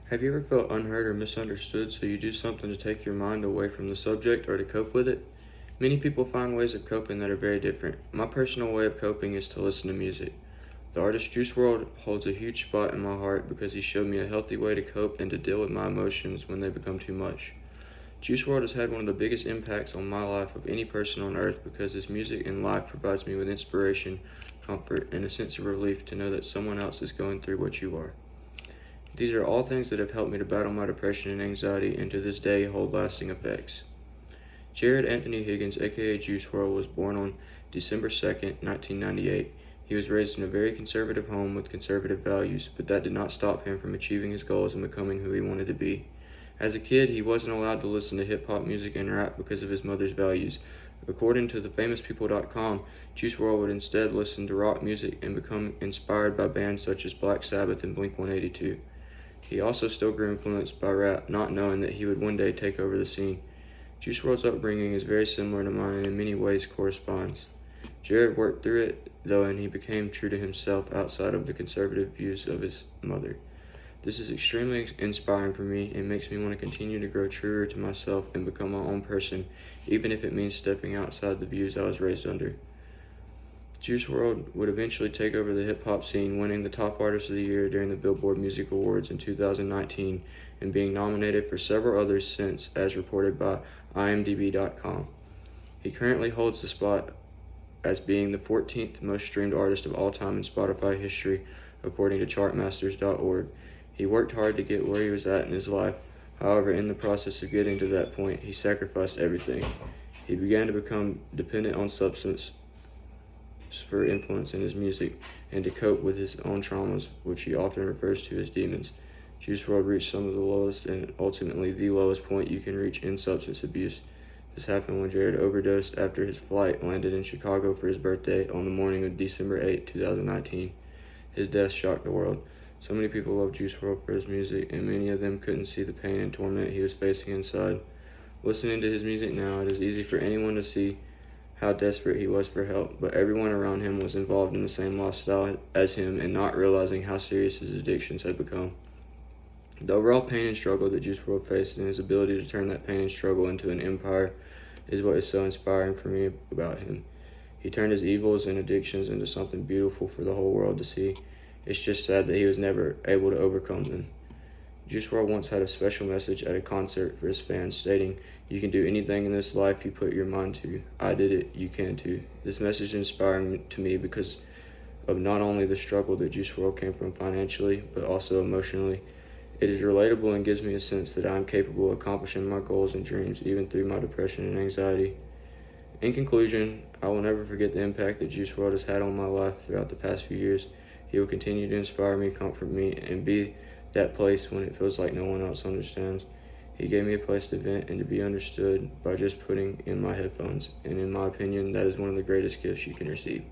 Have you ever felt unheard or misunderstood, so you do something to take your mind away from the subject or to cope with it? Many people find ways of coping that are very different. My personal way of coping is to listen to music. The artist Juice WRLD holds a huge spot in my heart because he showed me a healthy way to cope and to deal with my emotions when they become too much. Juice WRLD has had one of the biggest impacts on my life of any person on earth because his music and life provides me with inspiration, comfort, and a sense of relief to know that someone else is going through what you are. These are all things that have helped me to battle my depression and anxiety and to this day hold lasting effects. Jared Anthony Higgins, aka Juice WRLD, was born on December 2nd, 1998. He was raised in a very conservative home with conservative values, but that did not stop him from achieving his goals and becoming who he wanted to be. As a kid, he wasn't allowed to listen to hip-hop music and rap because of his mother's values. According to thefamouspeople.com, Juice WRLD would instead listen to rock music and become inspired by bands such as Black Sabbath and Blink-182. He also still grew influenced by rap, not knowing that he would one day take over the scene. Juice WRLD's upbringing is very similar to mine and in many ways corresponds. Jared worked through it, though, and he became true to himself outside of the conservative views of his mother. This is extremely inspiring for me and makes me want to continue to grow truer to myself and become my own person, even if it means stepping outside the views I was raised under. Juice WRLD would eventually take over the hip-hop scene, winning the Top Artist of the Year during the Billboard Music Awards in 2019 and being nominated for several others since, as reported by IMDb.com. He currently holds the spot as being the 14th most streamed artist of all time in Spotify history, according to chartmasters.org. He worked hard to get where he was at in his life. However, in the process of getting to that point, he sacrificed everything. He began to become dependent on substance for influence in his music and to cope with his own traumas, which he often refers to as demons. Juice WRLD reached some of the lowest and ultimately the lowest point you can reach in substance abuse. This happened when Jared overdosed after his flight landed in Chicago for his birthday on the morning of December 8, 2019. His death shocked the world. So many people love Juice WRLD for his music, and many of them couldn't see the pain and torment he was facing inside. Listening to his music now, it is easy for anyone to see how desperate he was for help, but everyone around him was involved in the same lifestyle as him and not realizing how serious his addictions had become. The overall pain and struggle that Juice WRLD faced and his ability to turn that pain and struggle into an empire is what is so inspiring for me about him. He turned his evils and addictions into something beautiful for the whole world to see. It's just sad that he was never able to overcome them. Juice WRLD once had a special message at a concert for his fans stating, "You can do anything in this life you put your mind to. I did it, you can too." This message is inspiring to me because of not only the struggle that Juice WRLD came from financially, but also emotionally. It is relatable and gives me a sense that I am capable of accomplishing my goals and dreams even through my depression and anxiety. In conclusion, I will never forget the impact that Juice WRLD has had on my life throughout the past few years. He will continue to inspire me, comfort me, and be that place when it feels like no one else understands. He gave me a place to vent and to be understood by just putting in my headphones, and in my opinion, that is one of the greatest gifts you can receive.